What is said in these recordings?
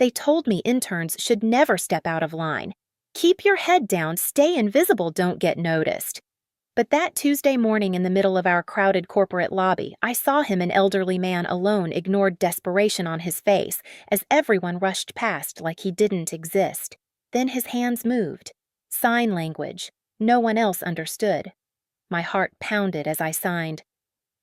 They told me interns should never step out of line. Keep your head down, stay invisible, don't get noticed. But that Tuesday morning in the middle of our crowded corporate lobby, I saw him, an elderly man alone, ignored desperation on his face as everyone rushed past like he didn't exist. Then his hands moved. Sign language. No one else understood. My heart pounded as I signed,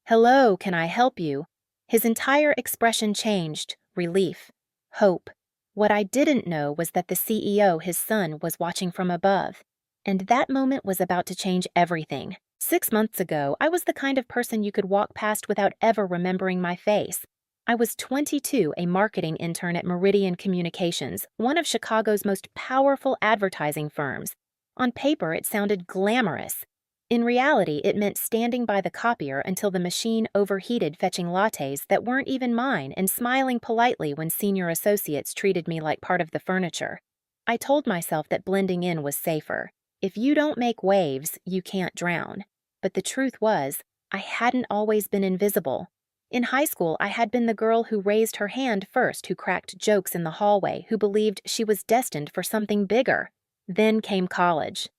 "Hello, can I help you?" His entire expression changed. Relief. Hope. What I didn't know was that the CEO, his son, was watching from above. And that moment was about to change everything. 6 months ago, I was the kind of person you could walk past without ever remembering my face. I was 22, a marketing intern at Meridian Communications, one of Chicago's most powerful advertising firms. On paper, it sounded glamorous. In reality, it meant standing by the copier until the machine overheated, fetching lattes that weren't even mine and smiling politely when senior associates treated me like part of the furniture. I told myself that blending in was safer. If you don't make waves, you can't drown. But the truth was, I hadn't always been invisible. In high school, I had been the girl who raised her hand first, who cracked jokes in the hallway, who believed she was destined for something bigger. Then came college.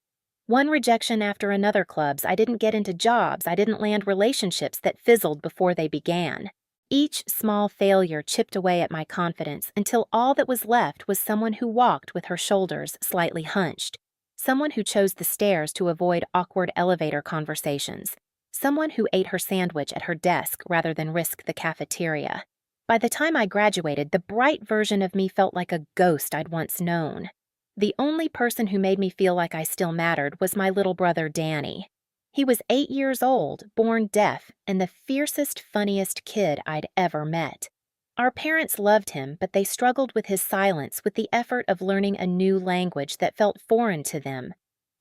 One rejection after another clubs, I didn't get into jobs, I didn't land relationships that fizzled before they began. Each small failure chipped away at my confidence until all that was left was someone who walked with her shoulders slightly hunched. Someone who chose the stairs to avoid awkward elevator conversations. Someone who ate her sandwich at her desk rather than risk the cafeteria. By the time I graduated, the bright version of me felt like a ghost I'd once known. The only person who made me feel like I still mattered was my little brother Danny. He was 8 years old, born deaf, and the fiercest, funniest kid I'd ever met. Our parents loved him, but they struggled with his silence, with the effort of learning a new language that felt foreign to them.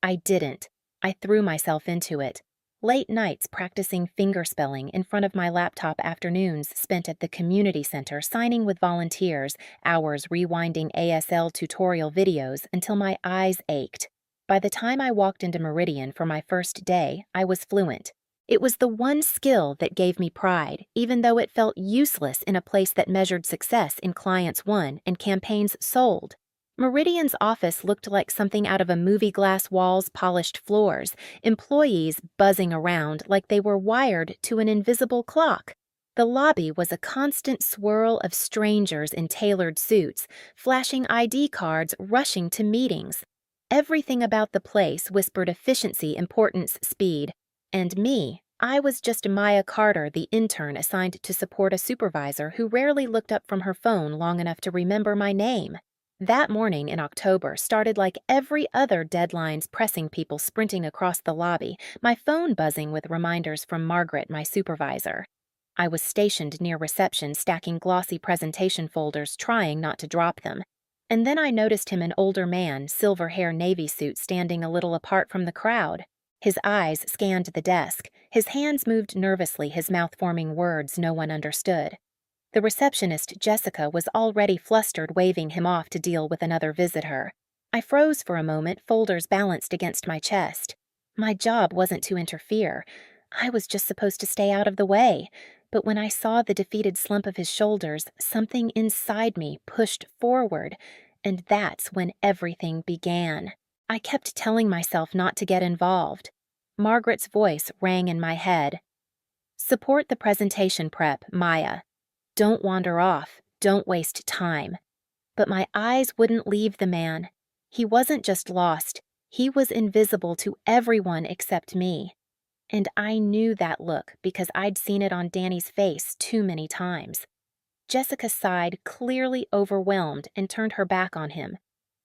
I didn't. I threw myself into it. Late nights practicing fingerspelling in front of my laptop, afternoons spent at the community center signing with volunteers, hours rewinding ASL tutorial videos until my eyes ached. By the time I walked into Meridian for my first day, I was fluent. It was the one skill that gave me pride, even though it felt useless in a place that measured success in clients won and campaigns sold. Meridian's office looked like something out of a movie, glass walls, polished floors, employees buzzing around like they were wired to an invisible clock. The lobby was a constant swirl of strangers in tailored suits, flashing ID cards, rushing to meetings. Everything about the place whispered efficiency, importance, speed. And me, I was just Maya Carter, the intern assigned to support a supervisor who rarely looked up from her phone long enough to remember my name. That morning in October started like every other, deadlines pressing, people sprinting across the lobby, my phone buzzing with reminders from Margaret, my supervisor. I was stationed near reception, stacking glossy presentation folders, trying not to drop them. And then I noticed him, an older man, silver hair, navy suit, standing a little apart from the crowd. His eyes scanned the desk. His hands moved nervously, his mouth forming words no one understood. The receptionist, Jessica, was already flustered, waving him off to deal with another visitor. I froze for a moment, folders balanced against my chest. My job wasn't to interfere. I was just supposed to stay out of the way. But when I saw the defeated slump of his shoulders, something inside me pushed forward, and that's when everything began. I kept telling myself not to get involved. Margaret's voice rang in my head. "Support the presentation prep, Maya. Don't wander off. Don't waste time." But my eyes wouldn't leave the man. He wasn't just lost. He was invisible to everyone except me. And I knew that look because I'd seen it on Danny's face too many times. Jessica sighed, clearly overwhelmed, and turned her back on him.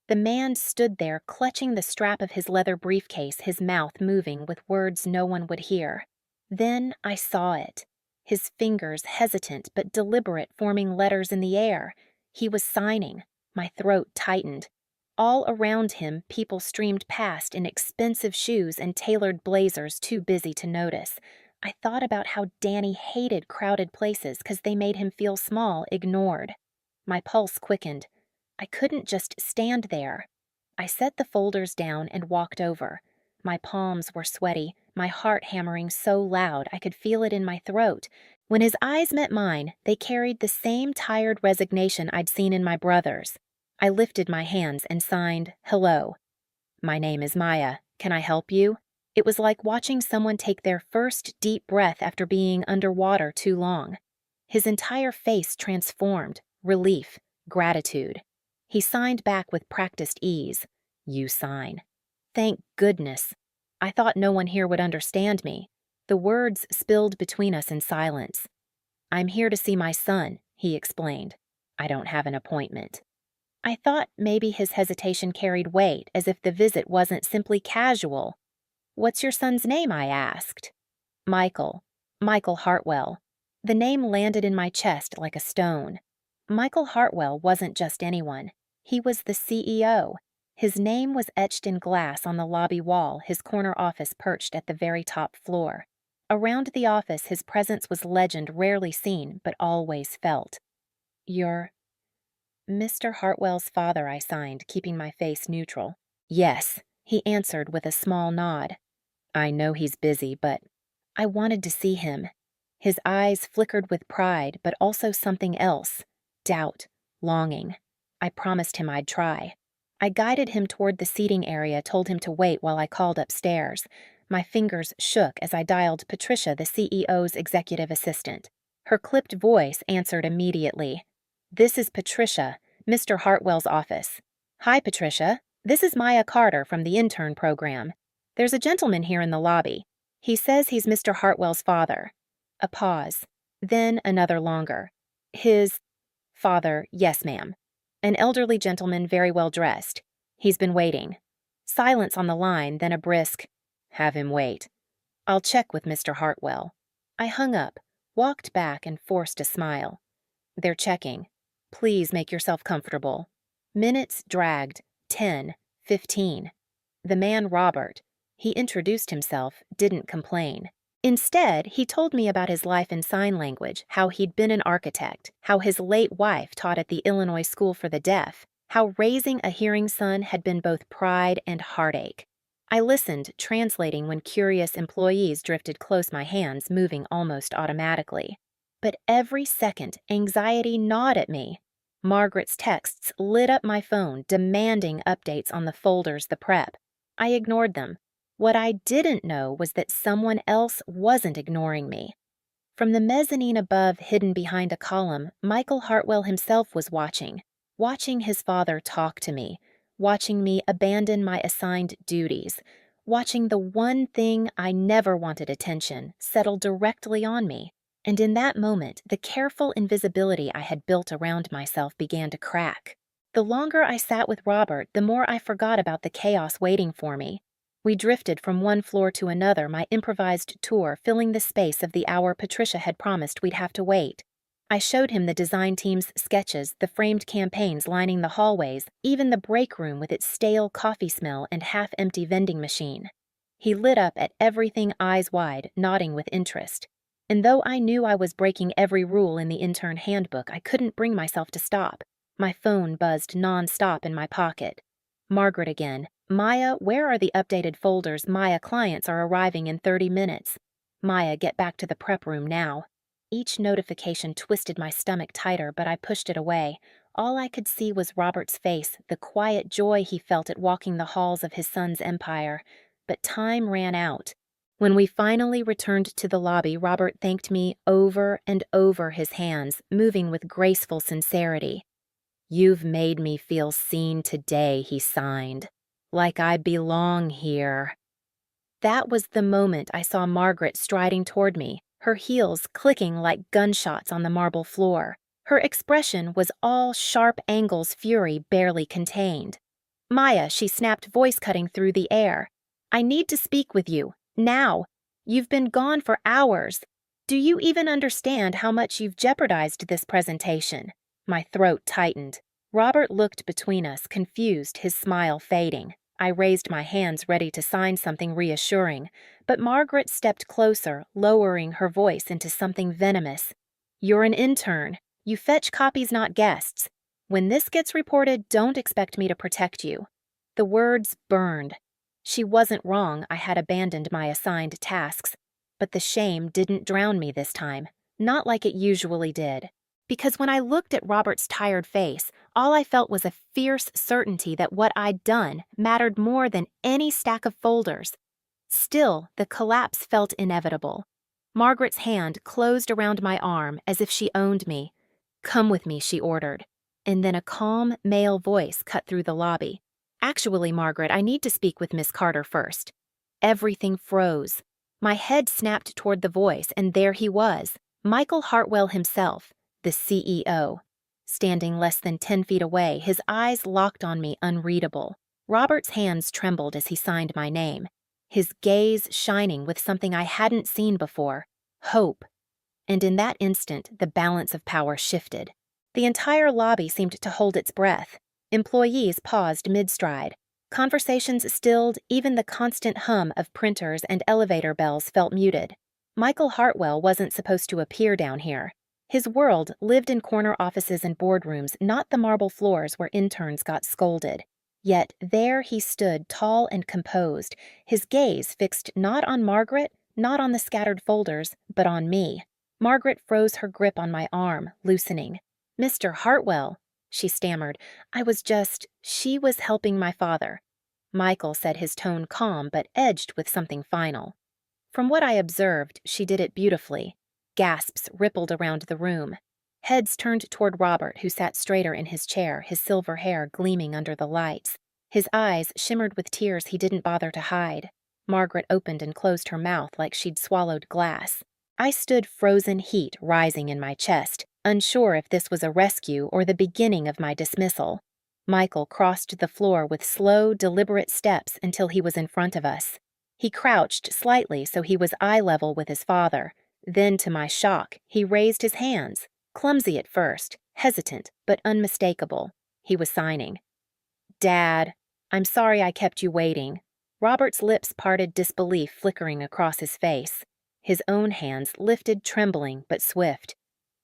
The man stood there, clutching the strap of his leather briefcase, his mouth moving with words no one would hear. Then I saw it. His fingers, hesitant but deliberate, forming letters in the air. He was signing. My throat tightened. All around him, people streamed past in expensive shoes and tailored blazers, too busy to notice. I thought about how Danny hated crowded places because they made him feel small, ignored. My pulse quickened. I couldn't just stand there. I set the folders down and walked over. My palms were sweaty, my heart hammering so loud I could feel it in my throat, When his eyes met mine, they carried the same tired resignation I'd seen in my brother's. I lifted my hands and signed, "Hello. My name is Maya. Can I help you?" It was like watching someone take their first deep breath after being underwater too long. His entire face transformed, relief, gratitude. He signed back with practiced ease. "You sign." Thank goodness. I thought no one here would understand me. The words spilled between us in silence. "I'm here to see my son," he explained. "I don't have an appointment." I thought maybe his hesitation carried weight, as if the visit wasn't simply casual. "What's your son's name?" I asked. "Michael. Michael Hartwell." The name landed in my chest like a stone. Michael Hartwell wasn't just anyone. He was the CEO. His name was etched in glass on the lobby wall, his corner office perched at the very top floor. Around the office, his presence was legend rarely seen, but always felt. "You're Mr. Hartwell's father," I signed, keeping my face neutral. "Yes," he answered with a small nod. "I know he's busy, but I wanted to see him." His eyes flickered with pride, but also something else. Doubt, longing. I promised him I'd try. I guided him toward the seating area, told him to wait while I called upstairs. My fingers shook as I dialed Patricia, the CEO's executive assistant. Her clipped voice answered immediately. "This is Patricia, Mr. Hartwell's office." "Hi, Patricia. This is Maya Carter from the intern program. There's a gentleman here in the lobby. He says he's Mr. Hartwell's father." A pause. Then another longer. "His father, yes, ma'am. An elderly gentleman, very well dressed. He's been waiting." Silence on the line, then a brisk, "Have him wait. I'll check with Mr. Hartwell." I hung up, walked back, and forced a smile. "They're checking. Please make yourself comfortable." Minutes dragged. 10, 15. The man, Robert, he introduced himself, didn't complain. Instead, he told me about his life in sign language, how he'd been an architect, how his late wife taught at the Illinois School for the Deaf, how raising a hearing son had been both pride and heartache. I listened, translating when curious employees drifted close my hands, moving almost automatically. But every second, anxiety gnawed at me. Margaret's texts lit up my phone, demanding updates on the folders, the prep. I ignored them. What I didn't know was that someone else wasn't ignoring me. From the mezzanine above, hidden behind a column, Michael Hartwell himself was watching his father talk to me, watching me abandon my assigned duties, watching the one thing I never wanted attention settle directly on me. And in that moment, the careful invisibility I had built around myself began to crack. The longer I sat with Robert, the more I forgot about the chaos waiting for me. We drifted from one floor to another, my improvised tour filling the space of the hour Patricia had promised we'd have to wait. I showed him the design team's sketches, the framed campaigns lining the hallways, even the break room with its stale coffee smell and half-empty vending machine. He lit up at everything eyes wide, nodding with interest. And though I knew I was breaking every rule in the intern handbook, I couldn't bring myself to stop. My phone buzzed non-stop in my pocket. Margaret again. "Maya, where are the updated folders? Maya, clients are arriving in 30 minutes. Maya, get back to the prep room now." Each notification twisted my stomach tighter, but I pushed it away. All I could see was Robert's face, the quiet joy he felt at walking the halls of his son's empire. But time ran out. When we finally returned to the lobby, Robert thanked me over and over his hands, moving with graceful sincerity. "You've made me feel seen today," he signed. "Like I belong here." That was the moment I saw Margaret striding toward me, her heels clicking like gunshots on the marble floor. Her expression was all sharp angles, fury barely contained. "Maya," she snapped, voice cutting through the air. "I need to speak with you. Now. You've been gone for hours. Do you even understand how much you've jeopardized this presentation?" My throat tightened. Robert looked between us, confused, his smile fading. I raised my hands, ready to sign something reassuring, but Margaret stepped closer, lowering her voice into something venomous. "You're an intern. You fetch copies, not guests. When this gets reported, don't expect me to protect you." The words burned. She wasn't wrong, I had abandoned my assigned tasks. But the shame didn't drown me this time. not like it usually did. Because when I looked at Robert's tired face, all I felt was a fierce certainty that what I'd done mattered more than any stack of folders. Still, the collapse felt inevitable. Margaret's hand closed around my arm as if she owned me. "Come with me," she ordered. And then a calm, male voice cut through the lobby. "Actually, Margaret, I need to speak with Miss Carter first." Everything froze. My head snapped toward the voice, and there he was, Michael Hartwell himself, the CEO. Standing less than 10 feet away, his eyes locked on me, unreadable. Robert's hands trembled as he signed my name, his gaze shining with something I hadn't seen before: hope. And in that instant, the balance of power shifted. The entire lobby seemed to hold its breath. Employees paused mid-stride. Conversations stilled, even the constant hum of printers and elevator bells felt muted. Michael Hartwell wasn't supposed to appear down here. His world lived in corner offices and boardrooms, not the marble floors where interns got scolded. Yet there he stood, tall and composed, his gaze fixed not on Margaret, not on the scattered folders, but on me. Margaret froze her grip on my arm, loosening. "Mr. Hartwell," she stammered. She was helping my father." Michael said, his tone calm but edged with something final. From what I observed, she did it beautifully. Gasps rippled around the room. Heads turned toward Robert, who sat straighter in his chair, his silver hair gleaming under the lights. His eyes shimmered with tears he didn't bother to hide. Margaret opened and closed her mouth like she'd swallowed glass. I stood, frozen heat rising in my chest, unsure if this was a rescue or the beginning of my dismissal. Michael crossed the floor with slow, deliberate steps until he was in front of us. He crouched slightly so he was eye level with his father. Then, to my shock, he raised his hands, clumsy at first, hesitant but unmistakable. He was signing. "Dad, I'm sorry I kept you waiting." Robert's lips parted, disbelief flickering across his face. His own hands lifted, trembling but swift.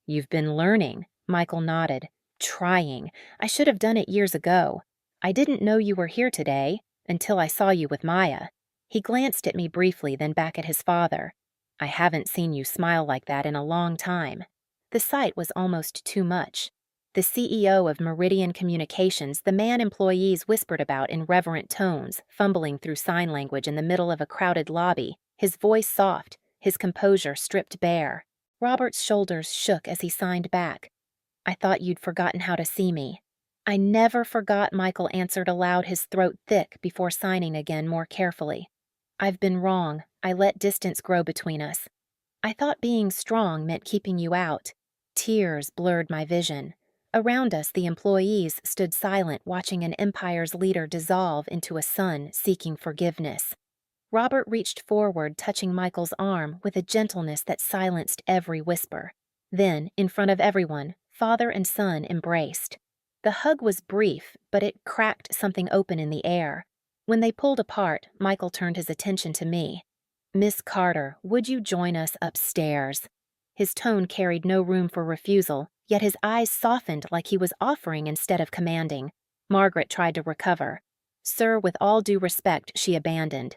"You've been learning," Michael nodded. "Trying. I should have done it years ago. I didn't know you were here today, until I saw you with Maya." He glanced at me briefly, then back at his father. "I haven't seen you smile like that in a long time." The sight was almost too much. The CEO of Meridian Communications, the man employees whispered about in reverent tones, fumbling through sign language in the middle of a crowded lobby, his voice soft, his composure stripped bare. Robert's shoulders shook as he signed back. "I thought you'd forgotten how to see me." "I never forgot," Michael answered aloud, his throat thick, before signing again more carefully. "I've been wrong. I let distance grow between us. I thought being strong meant keeping you out." Tears blurred my vision. Around us, the employees stood silent, watching an empire's leader dissolve into a son seeking forgiveness. Robert reached forward, touching Michael's arm with a gentleness that silenced every whisper. Then, in front of everyone, father and son embraced. The hug was brief, but it cracked something open in the air. When they pulled apart, Michael turned his attention to me. "Miss Carter, would you join us upstairs?" His tone carried no room for refusal, yet his eyes softened like he was offering instead of commanding. Margaret tried to recover. "Sir, with all due respect," she abandoned.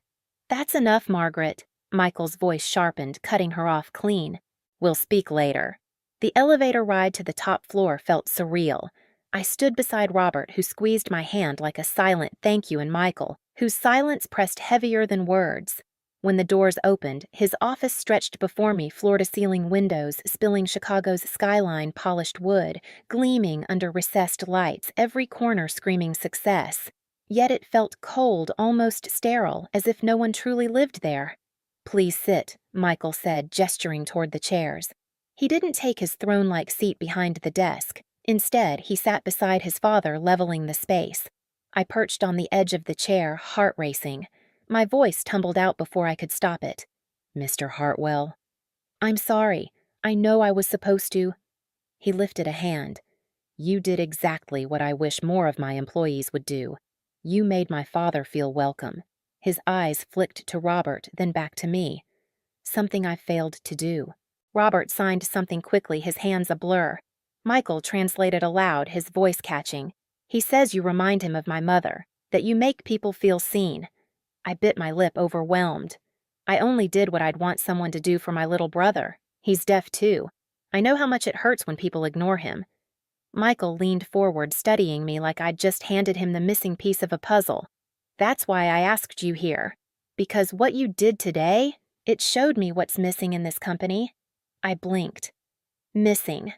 "That's enough, Margaret." Michael's voice sharpened, cutting her off clean. "We'll speak later." The elevator ride to the top floor felt surreal. I stood beside Robert, who squeezed my hand like a silent thank you, and Michael, whose silence pressed heavier than words. When the doors opened, his office stretched before me, floor-to-ceiling windows spilling Chicago's skyline polished wood, gleaming under recessed lights, every corner screaming success. Yet it felt cold, almost sterile, as if no one truly lived there. "Please sit," Michael said, gesturing toward the chairs. He didn't take his throne-like seat behind the desk. Instead, he sat beside his father, leveling the space. I perched on the edge of the chair, heart racing. My voice tumbled out before I could stop it. "Mr. Hartwell." "I'm sorry. I know I was supposed to." He lifted a hand. "You did exactly what I wish more of my employees would do. You made my father feel welcome." His eyes flicked to Robert, then back to me. "Something I failed to do." Robert signed something quickly, his hands a blur. Michael translated aloud, his voice catching. "He says you remind him of my mother, that you make people feel seen." I bit my lip, overwhelmed. "I only did what I'd want someone to do for my little brother. He's deaf too." I know how much it hurts when people ignore him." Michael leaned forward, studying me like I'd just handed him the missing piece of a puzzle. "That's why I asked you here. Because what you did today, it showed me what's missing in this company." I blinked. "Missing.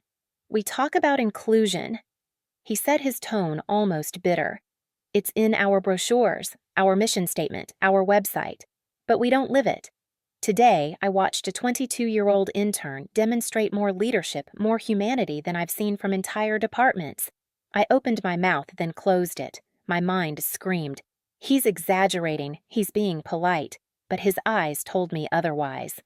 We talk about inclusion." He said, his tone almost bitter. "It's in our brochures, our mission statement, our website. But we don't live it. Today, I watched a 22-year-old intern demonstrate more leadership, more humanity than I've seen from entire departments." I opened my mouth, then closed it. My mind screamed, "He's exaggerating, he's being polite," but his eyes told me otherwise.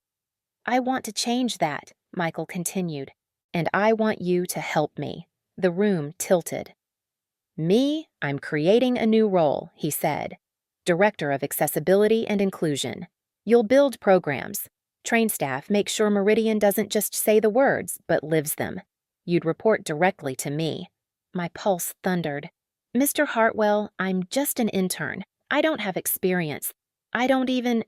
"I want to change that," Michael continued, "and I want you to help me." The room tilted. "Me, I'm creating a new role," he said. "Director of Accessibility and Inclusion. You'll build programs, train staff, make sure Meridian doesn't just say the words, but lives them. You'd report directly to me." My pulse thundered. "Mr. Hartwell, I'm just an intern. I don't have experience. I don't even—"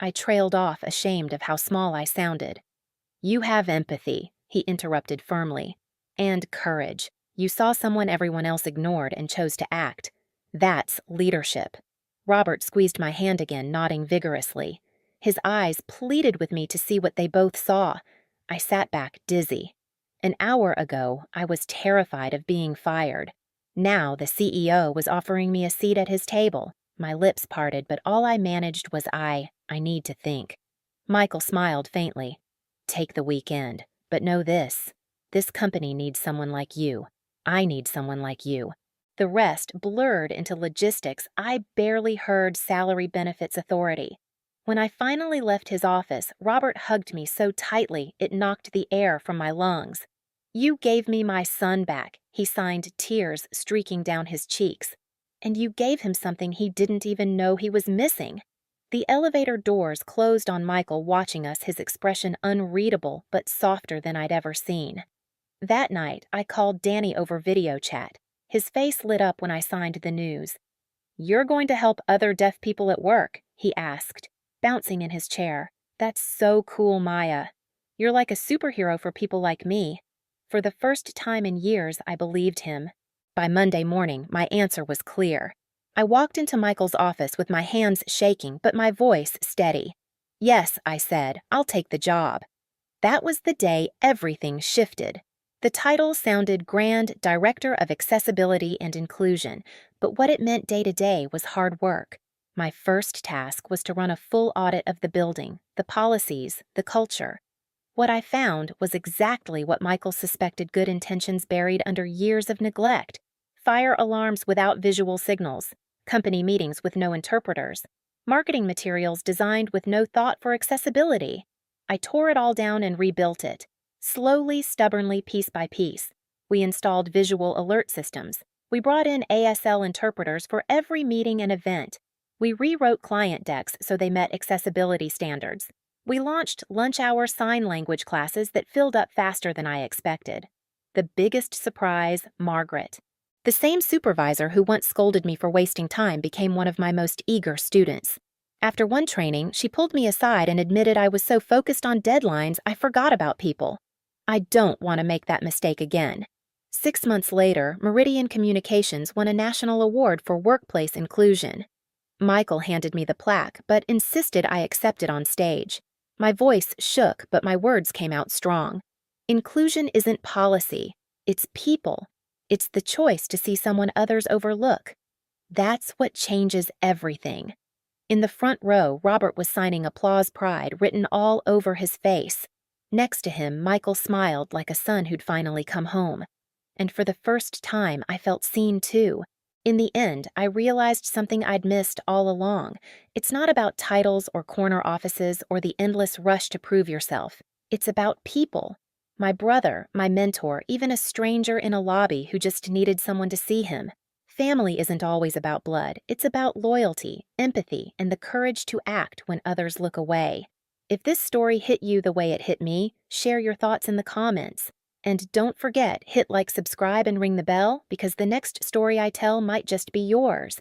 I trailed off, ashamed of how small I sounded. "You have empathy," he interrupted firmly. "And courage. You saw someone everyone else ignored and chose to act. That's leadership." Robert squeezed my hand again, nodding vigorously. His eyes pleaded with me to see what they both saw. I sat back, dizzy. An hour ago, I was terrified of being fired. Now the CEO was offering me a seat at his table. My lips parted, but all I managed was I need to think. Michael smiled faintly. "Take the weekend, but know this. This company needs someone like you. I need someone like you." The rest blurred into logistics. I barely heard salary benefits authority. When I finally left his office, Robert hugged me so tightly it knocked the air from my lungs. "You gave me my son back," he signed, tears streaking down his cheeks. "And you gave him something he didn't even know he was missing." The elevator doors closed on Michael, watching us, his expression unreadable but softer than I'd ever seen. That night, I called Danny over video chat. His face lit up when I signed the news. "You're going to help other deaf people at work?" he asked, bouncing in his chair. "That's so cool, Maya. You're like a superhero for people like me." For the first time in years, I believed him. By Monday morning, my answer was clear. I walked into Michael's office with my hands shaking, but my voice steady. "Yes," I said, "I'll take the job." That was the day everything shifted. The title sounded grand, Director of Accessibility and Inclusion, but what it meant day to day was hard work. My first task was to run a full audit of the building, the policies, the culture. What I found was exactly what Michael suspected: good intentions buried under years of neglect. Fire alarms without visual signals, company meetings with no interpreters, marketing materials designed with no thought for accessibility. I tore it all down and rebuilt it. Slowly, stubbornly, piece by piece. We installed visual alert systems. We brought in ASL interpreters for every meeting and event. We rewrote client decks so they met accessibility standards. We launched lunch-hour sign language classes that filled up faster than I expected. The biggest surprise, Margaret. The same supervisor who once scolded me for wasting time became one of my most eager students. After one training, she pulled me aside and admitted I was so focused on deadlines I forgot about people. I don't want to make that mistake again. 6 months later, Meridian Communications won a national award for workplace inclusion. Michael handed me the plaque, but insisted I accept it on stage. My voice shook, but my words came out strong. Inclusion isn't policy. It's people. It's the choice to see someone others overlook. That's what changes everything. In the front row, Robert was signing Applause Pride written all over his face. Next to him, Michael smiled like a son who'd finally come home. And for the first time, I felt seen too. In the end, I realized something I'd missed all along. It's not about titles or corner offices or the endless rush to prove yourself. It's about people. My brother, my mentor, even a stranger in a lobby who just needed someone to see him. Family isn't always about blood. It's about loyalty, empathy, and the courage to act when others look away. If this story hit you the way it hit me, share your thoughts in the comments. And don't forget, hit like, subscribe, and ring the bell, because the next story I tell might just be yours.